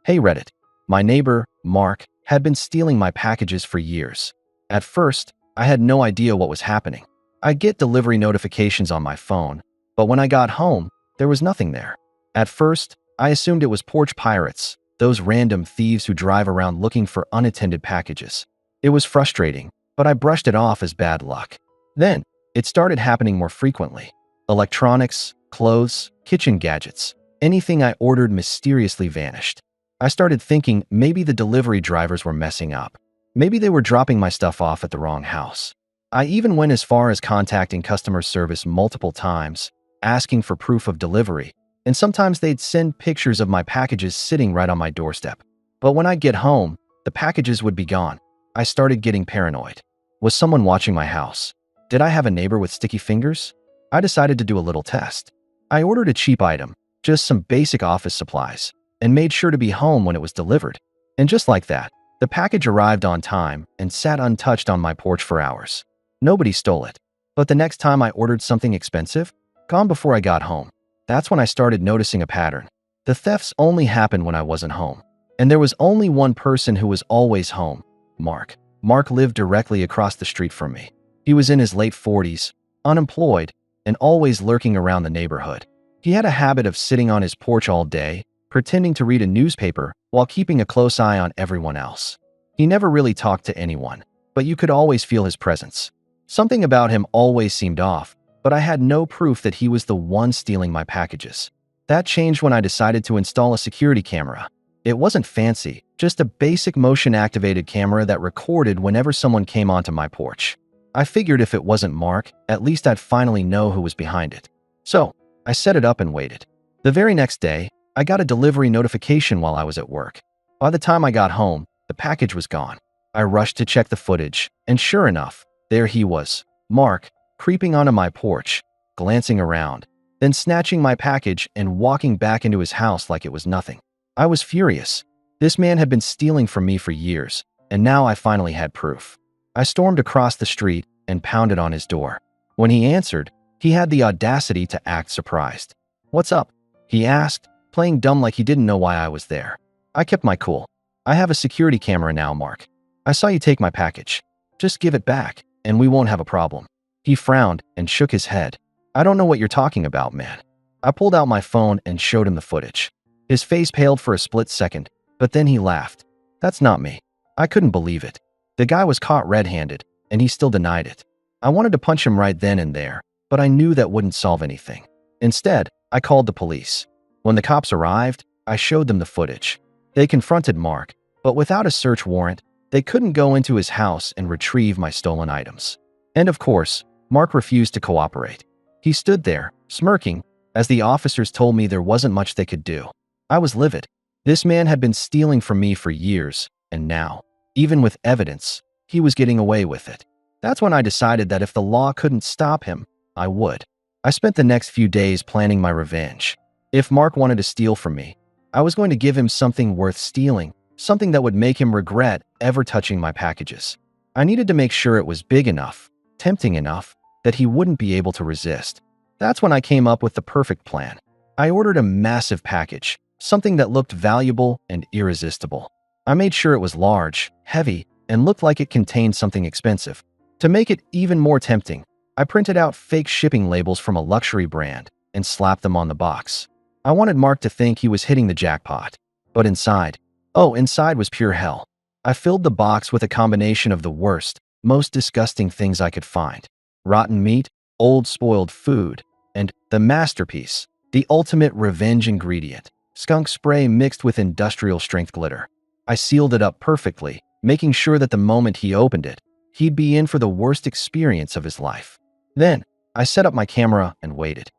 Hey Reddit. My neighbor, Mark, had been stealing my packages for years. At first, I had no idea what was happening. I'd get delivery notifications on my phone, but when I got home, there was nothing there. At first, I assumed it was porch pirates, those random thieves who drive around looking for unattended packages. It was frustrating, but I brushed it off as bad luck. Then, it started happening more frequently. Electronics, clothes, kitchen gadgets, anything I ordered mysteriously vanished. I started thinking maybe the delivery drivers were messing up. Maybe they were dropping my stuff off at the wrong house. I even went as far as contacting customer service multiple times, asking for proof of delivery, and sometimes they'd send pictures of my packages sitting right on my doorstep. But when I'd get home, the packages would be gone. I started getting paranoid. Was someone watching my house? Did I have a neighbor with sticky fingers? I decided to do a little test. I ordered a cheap item, just some basic office supplies, and made sure to be home when it was delivered. And just like that, the package arrived on time and sat untouched on my porch for hours. Nobody stole it. But the next time I ordered something expensive, gone before I got home. That's when I started noticing a pattern. The thefts only happened when I wasn't home. And there was only one person who was always home, Mark. Mark lived directly across the street from me. He was in his late 40s, unemployed, and always lurking around the neighborhood. He had a habit of sitting on his porch all day, pretending to read a newspaper while keeping a close eye on everyone else. He never really talked to anyone, but you could always feel his presence. Something about him always seemed off, but I had no proof that he was the one stealing my packages. That changed when I decided to install a security camera. It wasn't fancy, just a basic motion-activated camera that recorded whenever someone came onto my porch. I figured if it wasn't Mark, at least I'd finally know who was behind it. So, I set it up and waited. The very next day, I got a delivery notification while I was at work. By the time I got home, the package was gone. I rushed to check the footage, and sure enough, there he was, Mark, creeping onto my porch, glancing around, then snatching my package and walking back into his house like it was nothing. I was furious. This man had been stealing from me for years, and now I finally had proof. I stormed across the street and pounded on his door. When he answered, he had the audacity to act surprised. "What's up?" he asked, playing dumb like he didn't know why I was there. I kept my cool. "I have a security camera now, Mark. I saw you take my package. Just give it back, and we won't have a problem." He frowned and shook his head. "I don't know what you're talking about, man." I pulled out my phone and showed him the footage. His face paled for a split second, but then he laughed. "That's not me." I couldn't believe it. The guy was caught red-handed, and he still denied it. I wanted to punch him right then and there, but I knew that wouldn't solve anything. Instead, I called the police. When the cops arrived, I showed them the footage. They confronted Mark, but without a search warrant, they couldn't go into his house and retrieve my stolen items. And of course, Mark refused to cooperate. He stood there, smirking, as the officers told me there wasn't much they could do. I was livid. This man had been stealing from me for years, and now, even with evidence, he was getting away with it. That's when I decided that if the law couldn't stop him, I would. I spent the next few days planning my revenge. If Mark wanted to steal from me, I was going to give him something worth stealing, something that would make him regret ever touching my packages. I needed to make sure it was big enough, tempting enough, that he wouldn't be able to resist. That's when I came up with the perfect plan. I ordered a massive package, something that looked valuable and irresistible. I made sure it was large, heavy, and looked like it contained something expensive. To make it even more tempting, I printed out fake shipping labels from a luxury brand and slapped them on the box. I wanted Mark to think he was hitting the jackpot. But inside was pure hell. I filled the box with a combination of the worst, most disgusting things I could find. Rotten meat, old spoiled food, and the masterpiece, the ultimate revenge ingredient, skunk spray mixed with industrial-strength glitter. I sealed it up perfectly, making sure that the moment he opened it, he'd be in for the worst experience of his life. Then, I set up my camera and waited.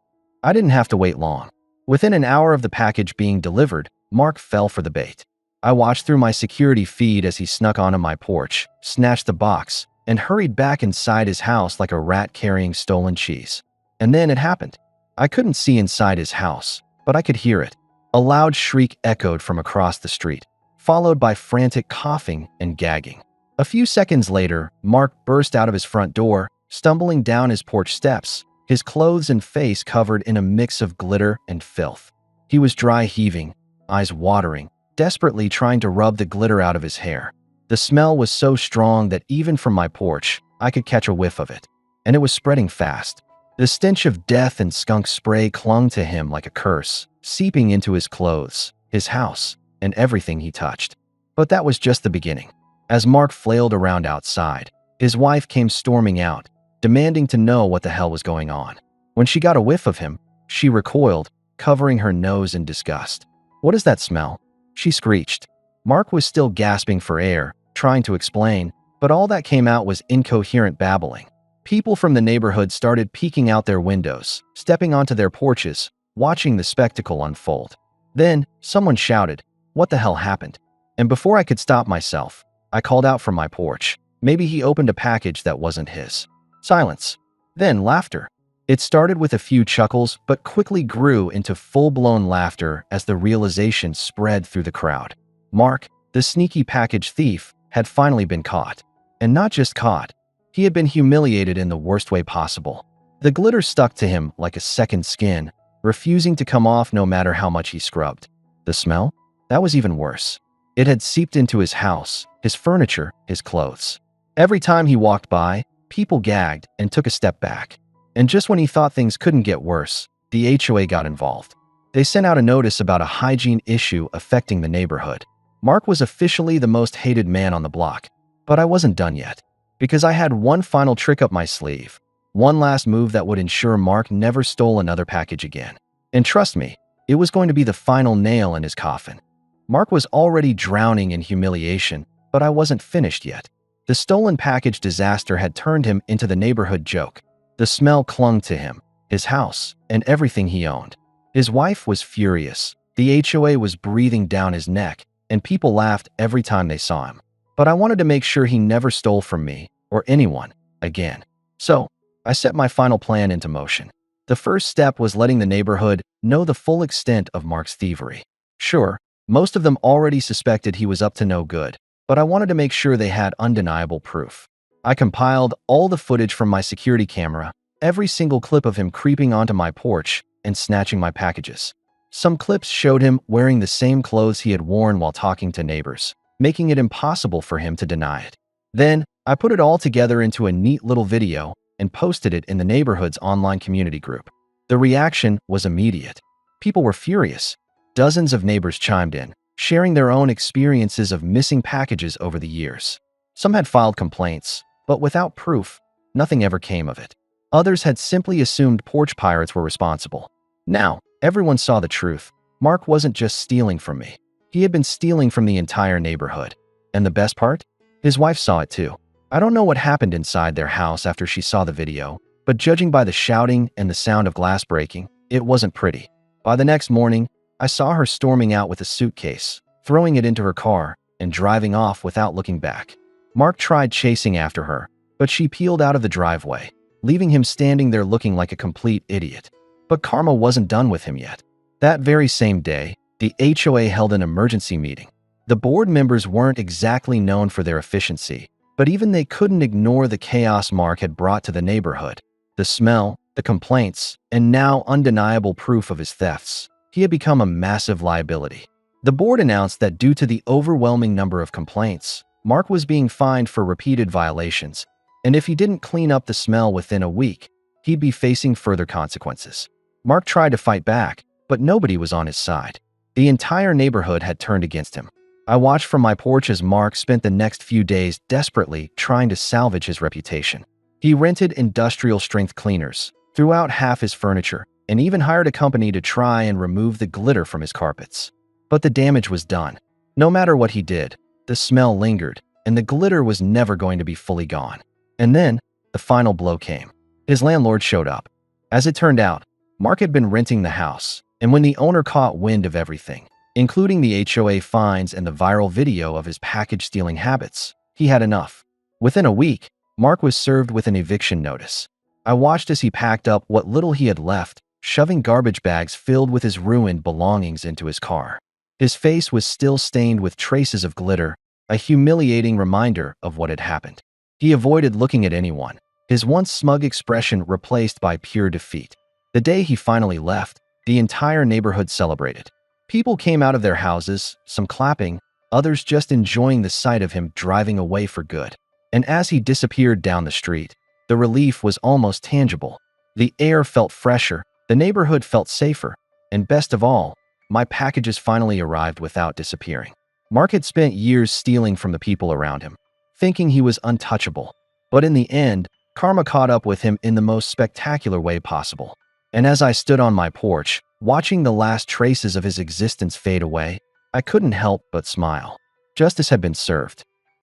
I didn't have to wait long. Within an hour of the package being delivered, Mark fell for the bait. I watched through my security feed as he snuck onto my porch, snatched the box, and hurried back inside his house like a rat carrying stolen cheese. And then it happened. I couldn't see inside his house, but I could hear it. A loud shriek echoed from across the street, followed by frantic coughing and gagging. A few seconds later, Mark burst out of his front door, stumbling down his porch steps, his clothes and face covered in a mix of glitter and filth. He was dry heaving, eyes watering, desperately trying to rub the glitter out of his hair. The smell was so strong that even from my porch, I could catch a whiff of it, and it was spreading fast. The stench of death and skunk spray clung to him like a curse, seeping into his clothes, his house, and everything he touched. But that was just the beginning. As Mark flailed around outside, his wife came storming out, demanding to know what the hell was going on. When she got a whiff of him, she recoiled, covering her nose in disgust. "What is that smell?" she screeched. Mark was still gasping for air, trying to explain, but all that came out was incoherent babbling. People from the neighborhood started peeking out their windows, stepping onto their porches, watching the spectacle unfold. Then, someone shouted, "What the hell happened?" And before I could stop myself, I called out from my porch. Maybe he opened a package that wasn't his. Silence. Then laughter. It started with a few chuckles, but quickly grew into full-blown laughter as the realization spread through the crowd. Mark, the sneaky package thief, had finally been caught. And not just caught. He had been humiliated in the worst way possible. The glitter stuck to him like a second skin, refusing to come off no matter how much he scrubbed. The smell? That was even worse. It had seeped into his house, his furniture, his clothes. Every time he walked by, people gagged and took a step back. And just when he thought things couldn't get worse, the HOA got involved. They sent out a notice about a hygiene issue affecting the neighborhood. Mark was officially the most hated man on the block. But I wasn't done yet, because I had one final trick up my sleeve. One last move that would ensure Mark never stole another package again. And trust me, it was going to be the final nail in his coffin. Mark was already drowning in humiliation, but I wasn't finished yet. The stolen package disaster had turned him into the neighborhood joke. The smell clung to him, his house, and everything he owned. His wife was furious. The HOA was breathing down his neck, and people laughed every time they saw him. But I wanted to make sure he never stole from me, or anyone, again. So, I set my final plan into motion. The first step was letting the neighborhood know the full extent of Mark's thievery. Sure, most of them already suspected he was up to no good, but I wanted to make sure they had undeniable proof. I compiled all the footage from my security camera, every single clip of him creeping onto my porch and snatching my packages. Some clips showed him wearing the same clothes he had worn while talking to neighbors, making it impossible for him to deny it. Then, I put it all together into a neat little video and posted it in the neighborhood's online community group. The reaction was immediate. People were furious. Dozens of neighbors chimed in, sharing their own experiences of missing packages over the years. Some had filed complaints, but without proof, nothing ever came of it. Others had simply assumed porch pirates were responsible. Now, everyone saw the truth. Mark wasn't just stealing from me. He had been stealing from the entire neighborhood. And the best part? His wife saw it too. I don't know what happened inside their house after she saw the video, but judging by the shouting and the sound of glass breaking, it wasn't pretty. By the next morning, I saw her storming out with a suitcase, throwing it into her car, and driving off without looking back. Mark tried chasing after her, but she peeled out of the driveway, leaving him standing there looking like a complete idiot. But karma wasn't done with him yet. That very same day, the HOA held an emergency meeting. The board members weren't exactly known for their efficiency, but even they couldn't ignore the chaos Mark had brought to the neighborhood. The smell, the complaints, and now undeniable proof of his thefts. He had become a massive liability. The board announced that due to the overwhelming number of complaints, Mark was being fined for repeated violations, and if he didn't clean up the smell within a week, he'd be facing further consequences. Mark tried to fight back, but nobody was on his side. The entire neighborhood had turned against him. I watched from my porch as Mark spent the next few days desperately trying to salvage his reputation. He rented industrial-strength cleaners, threw out half his furniture, and even hired a company to try and remove the glitter from his carpets. But the damage was done. No matter what he did, the smell lingered, and the glitter was never going to be fully gone. And then, the final blow came. His landlord showed up. As it turned out, Mark had been renting the house, and when the owner caught wind of everything, including the HOA fines and the viral video of his package-stealing habits, he had enough. Within a week, Mark was served with an eviction notice. I watched as he packed up what little he had left, shoving garbage bags filled with his ruined belongings into his car. His face was still stained with traces of glitter, a humiliating reminder of what had happened. He avoided looking at anyone, his once smug expression replaced by pure defeat. The day he finally left, the entire neighborhood celebrated. People came out of their houses, some clapping, others just enjoying the sight of him driving away for good. And as he disappeared down the street, the relief was almost tangible. The air felt fresher, the neighborhood felt safer, and best of all, my packages finally arrived without disappearing. Mark had spent years stealing from the people around him, thinking he was untouchable. But in the end, karma caught up with him in the most spectacular way possible. And as I stood on my porch, watching the last traces of his existence fade away, I couldn't help but smile. Justice had been served.